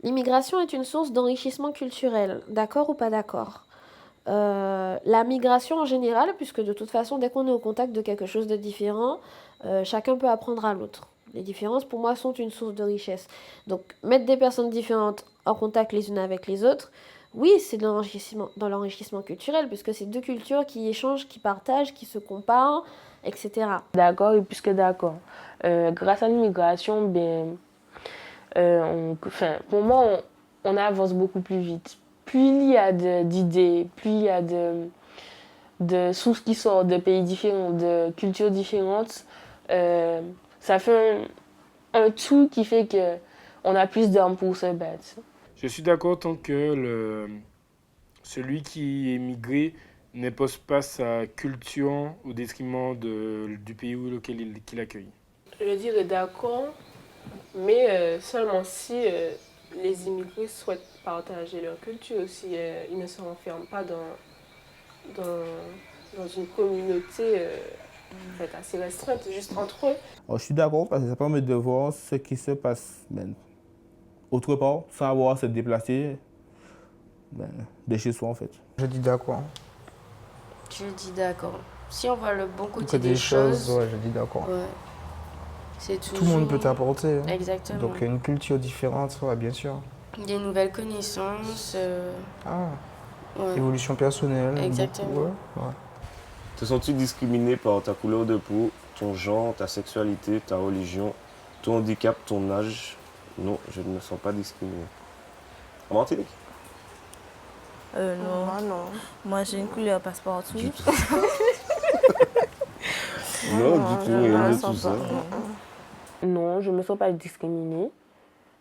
L'immigration est une source d'enrichissement culturel, d'accord ou pas d'accord? La migration en général, puisque de toute façon, dès qu'on est au contact de quelque chose de différent, chacun peut apprendre à l'autre. Les différences, pour moi, sont une source de richesse. Donc, mettre des personnes différentes en contact les unes avec les autres, oui, c'est dans l'enrichissement culturel, puisque c'est deux cultures qui échangent, qui partagent, qui se comparent, etc. D'accord et plus que d'accord. Grâce à l'immigration, pour moi, on avance beaucoup plus vite. Plus il y a d'idées, plus il y a de sources qui sortent de pays différents, de cultures différentes, ça fait un tout qui fait que on a plus d'armes pour se battre. Je suis d'accord tant que celui qui est migré n'impose pas sa culture au détriment du pays auquel qu'il accueille. Je dirais d'accord, mais seulement si les immigrés souhaitent partager leur culture, si ils ne se renferment pas dans une communauté assez restreinte, juste entre eux. Alors, je suis d'accord parce que ça permet de voir ce qui se passe autre part sans avoir à se déplacer de chez soi en fait. Je dis d'accord. Je dis d'accord. Si on voit le bon côté Des choses, choses, ouais, je dis d'accord. ouais, c'est toujours... Tout le monde peut t'apporter. Hein. Exactement. Donc une culture différente, ouais, bien sûr. Des nouvelles connaissances. Ouais. Évolution personnelle. Exactement. Beaucoup, ouais. Te sens-tu discriminé par ta couleur de peau, ton genre, ta sexualité, ta religion, ton handicap, ton âge? Non, je ne me sens pas discriminé. En Martinique? Non. Moi, non. Moi, j'ai une couleur passe-partout. Du tout. Non, du tout, rien de tout ça. Non, je ne me sens pas discriminée.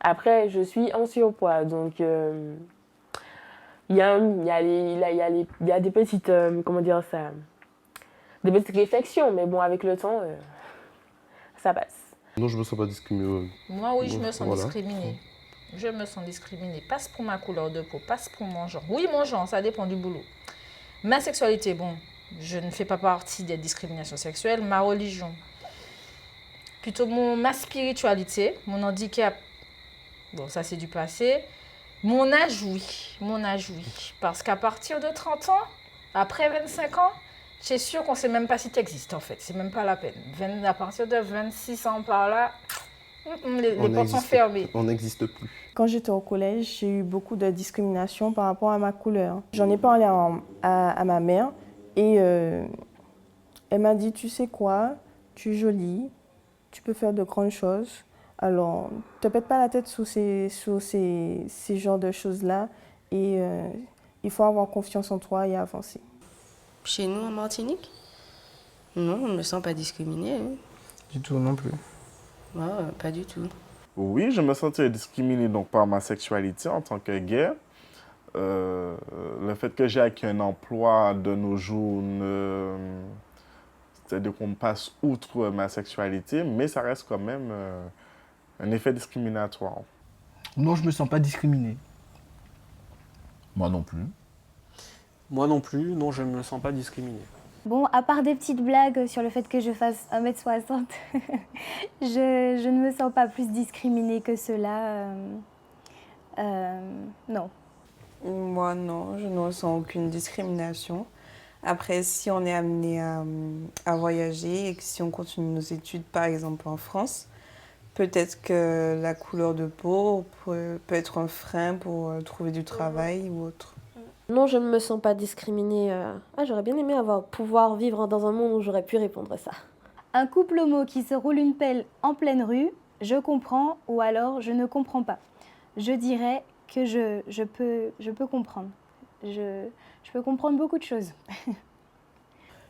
Après, je suis en surpoids, donc il y a des petites, comment dire ça, des petites réflexions, mais bon, avec le temps, ça passe. Non, je me sens pas discriminé. Moi, oui, je me sens discriminée. Je me sens discriminée. Pas pour ma couleur de peau, pas pour mon genre. Oui, mon genre, ça dépend du boulot. Ma sexualité, bon, je ne fais pas partie des discriminations sexuelles. Ma religion, plutôt ma spiritualité, mon handicap, bon, ça c'est du passé. Mon âge, oui. Mon âge, oui. Parce qu'à partir de 30 ans, après 25 ans, c'est sûr qu'on ne sait même pas si tu existes en fait. C'est même pas la peine. À partir de 26 ans par là, les portes sont fermées. On n'existe plus. Quand j'étais au collège, j'ai eu beaucoup de discrimination par rapport à ma couleur. J'en ai parlé à ma mère et elle m'a dit, tu sais quoi, tu es jolie, tu peux faire de grandes choses. Alors, ne te pète pas la tête sur ces genres de choses-là et il faut avoir confiance en toi et avancer. Chez nous, en Martinique, non, on ne me sent pas discriminée. Hein. Du tout, non plus. Ouais, pas du tout. Oui, je me sentais discriminé donc, par ma sexualité en tant que gay. Le fait que j'ai acquis un emploi de nos jours, c'est-à-dire qu'on passe outre ma sexualité, mais ça reste quand même un effet discriminatoire. Non, je me sens pas discriminé. Moi non plus. Moi non plus, non, je ne me sens pas discriminé. Bon, à part des petites blagues sur le fait que je fasse 1m60, je ne me sens pas plus discriminée que cela. Non. Moi, non, je ne ressens aucune discrimination. Après, si on est amené à voyager et que si on continue nos études, par exemple en France, peut-être que la couleur de peau peut être un frein pour trouver du travail ou autre. Non, je ne me sens pas discriminée. J'aurais bien aimé pouvoir vivre dans un monde où j'aurais pu répondre à ça. Un couple homo qui se roule une pelle en pleine rue, je comprends ou alors je ne comprends pas. Je dirais que je peux comprendre. Je peux comprendre beaucoup de choses.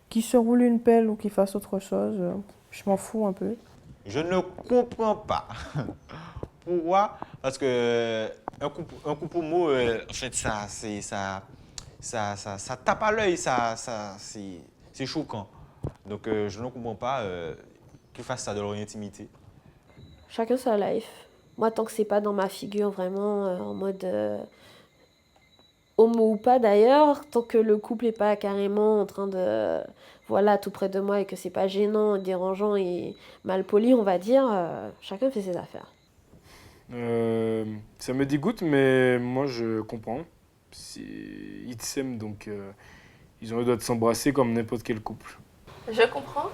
Qu'il se roule une pelle ou qu'il fasse autre chose, je m'en fous un peu. Je ne comprends pas. Pourquoi? Parce que un couple homo, en fait, ça tape à l'œil, c'est choquant. Donc je ne comprends pas qu'ils fassent ça dans leur intimité. Chacun sa life. Moi, tant que c'est pas dans ma figure vraiment en mode homo ou pas d'ailleurs, tant que le couple est pas carrément en train de tout près de moi et que c'est pas gênant, dérangeant et mal poli, on va dire, chacun fait ses affaires. Ça me dégoûte, mais moi je comprends. Ils s'aiment, donc ils ont le droit de s'embrasser comme n'importe quel couple. Je comprends.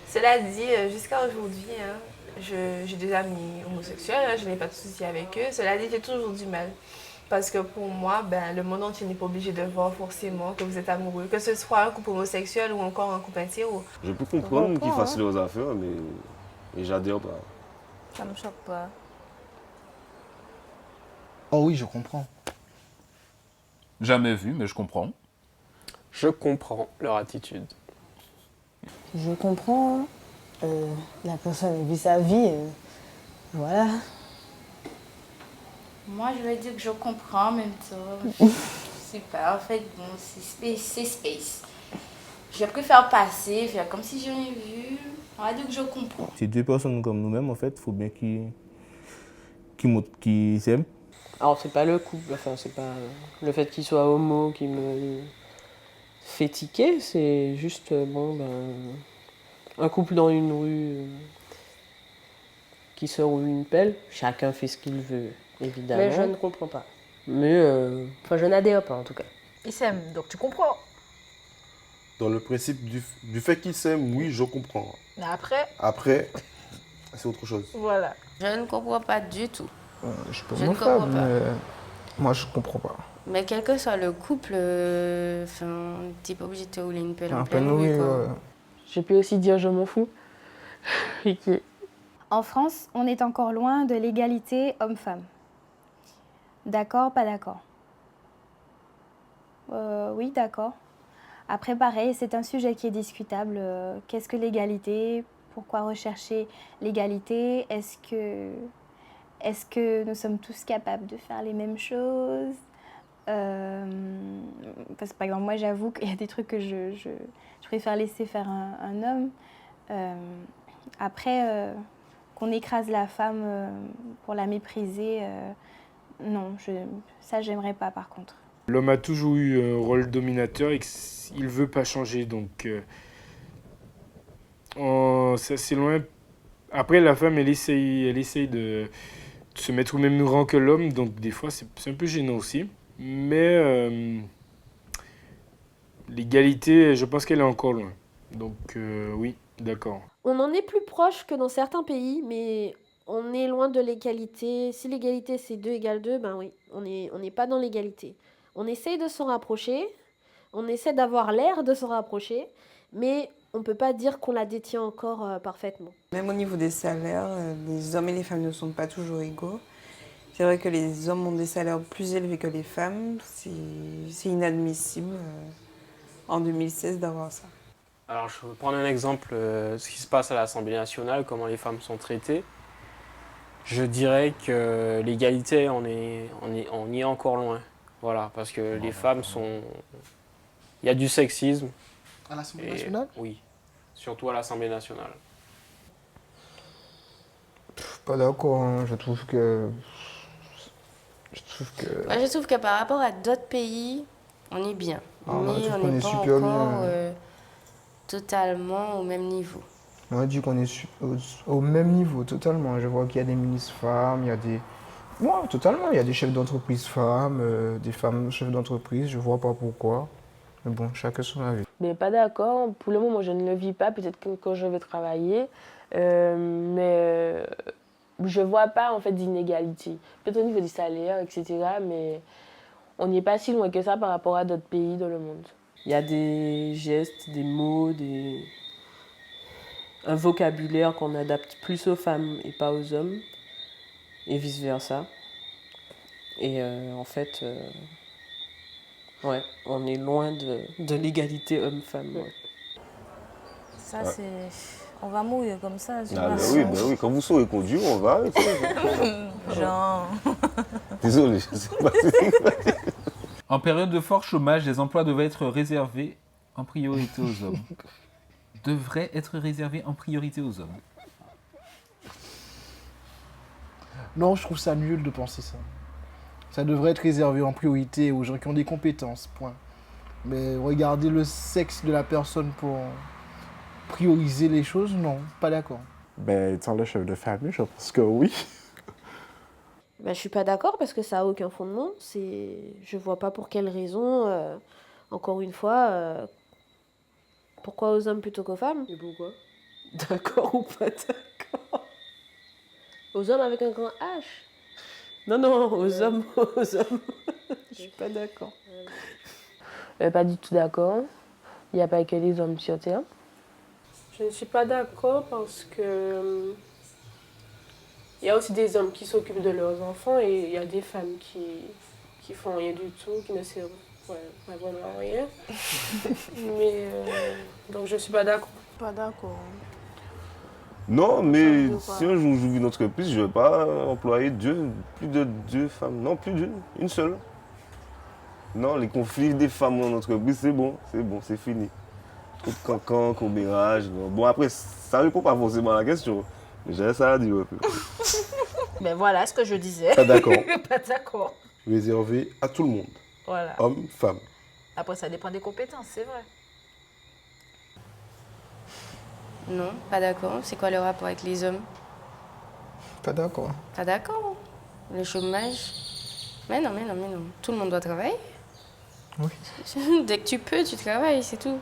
Cela dit, jusqu'à aujourd'hui, hein, j'ai des amis homosexuels, hein, je n'ai pas de soucis avec eux. Cela dit, j'ai toujours du mal. Parce que pour moi, le monde entier n'est pas obligé de voir forcément que vous êtes amoureux, que ce soit un couple homosexuel ou encore un couple hétéro. Je peux comprendre qu'ils fassent leurs affaires, mais j'adhère pas. Ça me choque pas. Oh oui, je comprends. Jamais vu, mais je comprends. Je comprends leur attitude. Je comprends. La personne vit sa vie. Voilà. Moi, je vais dire que je comprends en même temps. Je sais pas, en fait, bon, c'est space. Je préfère passer, faire comme si je rien vu. On va dire que je comprends. C'est deux personnes comme nous-mêmes, en fait, il faut bien qu'ils s'aiment. Alors, c'est pas le couple, enfin, c'est pas le fait qu'il soit homo qui me fait tiquer, c'est juste, un couple dans une rue qui se roule une pelle, chacun fait ce qu'il veut, évidemment. Mais je ne comprends pas. Mais, Enfin, je n'adhère pas, en tout cas. Ils s'aiment, donc tu comprends. Dans le principe du fait qu'ils s'aiment, oui, je comprends. Mais après, C'est autre chose. voilà. Je ne comprends pas du tout. Je peux Je ne mon frère, comprends pas. mais moi je comprends pas. Mais quel que soit le couple, t'es pas obligé de te rouler une pelle en En pleine pleine rue, rue, quoi. ouais. Je peux aussi dire je m'en fous. En France, on est encore loin de l'égalité homme-femme. D'accord, pas d'accord? Oui, d'accord. Après, pareil, c'est un sujet qui est discutable. Qu'est-ce que l'égalité? Pourquoi rechercher l'égalité? Est-ce que nous sommes tous capables de faire les mêmes choses? Parce que par exemple, moi j'avoue qu'il y a des trucs que je préfère laisser faire un homme. Après, qu'on écrase la femme pour la mépriser, non, ça j'aimerais pas par contre. L'homme a toujours eu un rôle dominateur et il veut pas changer, donc ça c'est loin. Après, la femme, elle essaye de se mettre au même rang que l'homme, donc des fois c'est un peu gênant aussi. Mais l'égalité, je pense qu'elle est encore loin. Donc oui, d'accord. On en est plus proche que dans certains pays, mais on est loin de l'égalité. Si l'égalité c'est 2 égale 2, ben oui, on n'est pas dans l'égalité. On essaye de s'en rapprocher, on essaie d'avoir l'air de s'en rapprocher, mais on ne peut pas dire qu'on la détient encore parfaitement. Même au niveau des salaires, les hommes et les femmes ne sont pas toujours égaux. C'est vrai que les hommes ont des salaires plus élevés que les femmes. C'est inadmissible en 2016 d'avoir ça. Alors, je vais prendre un exemple, ce qui se passe à l'Assemblée nationale, comment les femmes sont traitées. Je dirais que l'égalité, on y est encore loin. Voilà, parce que les femmes sont... Il y a du sexisme. À l'Assemblée nationale? Oui, surtout à l'Assemblée nationale. Pas d'accord, hein. Je trouve que... Moi, je trouve que par rapport à d'autres pays, on est bien. Ah, mais moi, je trouve on qu'on n'est est pas super encore bien. totalement au même niveau. On dit qu'on est au même niveau, totalement. Je vois qu'il y a des ministres femmes, il y a des... Ouais, totalement. Il y a des chefs d'entreprise femmes, des femmes chefs d'entreprise, je vois pas pourquoi. Mais bon, chacun son avis. Mais pas d'accord. Pour le moment, je ne le vis pas. Peut-être que quand je vais travailler. Mais je vois pas en fait d'inégalité. Peut-être au niveau du salaire, etc. Mais on n'est pas si loin que ça par rapport à d'autres pays dans le monde. Il y a des gestes, des mots, un vocabulaire qu'on adapte plus aux femmes et pas aux hommes. Et vice-versa. Et en fait... Ouais, on est loin de l'égalité homme-femme. Ouais. Ça, c'est... On va mourir comme ça. Ah, oui, quand vous saurez conduire, on va arrêter. Genre... Désolé, je sais pas. En période de fort chômage, les emplois devraient être réservés en priorité aux hommes. Devraient être réservés en priorité aux hommes. Non, je trouve ça nul de penser ça. Ça devrait être réservé en priorité aux gens qui ont des compétences, point. Mais regarder le sexe de la personne pour prioriser les choses, non, pas d'accord. Ben, étant le chef de famille, je pense que oui. Ben, je suis pas d'accord parce que ça a aucun fondement. Je vois pas pour quelle raison, encore une fois, pourquoi aux hommes plutôt qu'aux femmes. Et pourquoi? D'accord ou pas d'accord? Aux hommes avec un grand H. Non, non, aux hommes, aux hommes. Je suis pas d'accord. Pas du tout d'accord. Il n'y a pas que les hommes sur Terre. Je ne suis pas d'accord parce que il y a aussi des hommes qui s'occupent de leurs enfants et il y a des femmes qui font rien du tout, qui ne servent pas vraiment à rien. Mais donc je suis pas d'accord. Pas d'accord. Non, mais si un jour j'ouvre une entreprise, je ne vais pas employer plus de 2 femmes. Non, plus une seule. Non, les conflits des femmes en entreprise, c'est bon, c'est fini. Trop de cancan, commérage. Bon, après, ça ne répond pas forcément à la question. Mais j'ai ça à dire un peu. Ben voilà ce que je disais. Pas d'accord. Pas d'accord. Réservé à tout le monde. Voilà. Hommes, femmes. Après, ça dépend des compétences, c'est vrai. Non, pas d'accord. C'est quoi le rapport avec les hommes? Pas d'accord. Pas d'accord. Le chômage. Mais non. Tout le monde doit travailler. Oui. Dès que tu peux, tu travailles, c'est tout.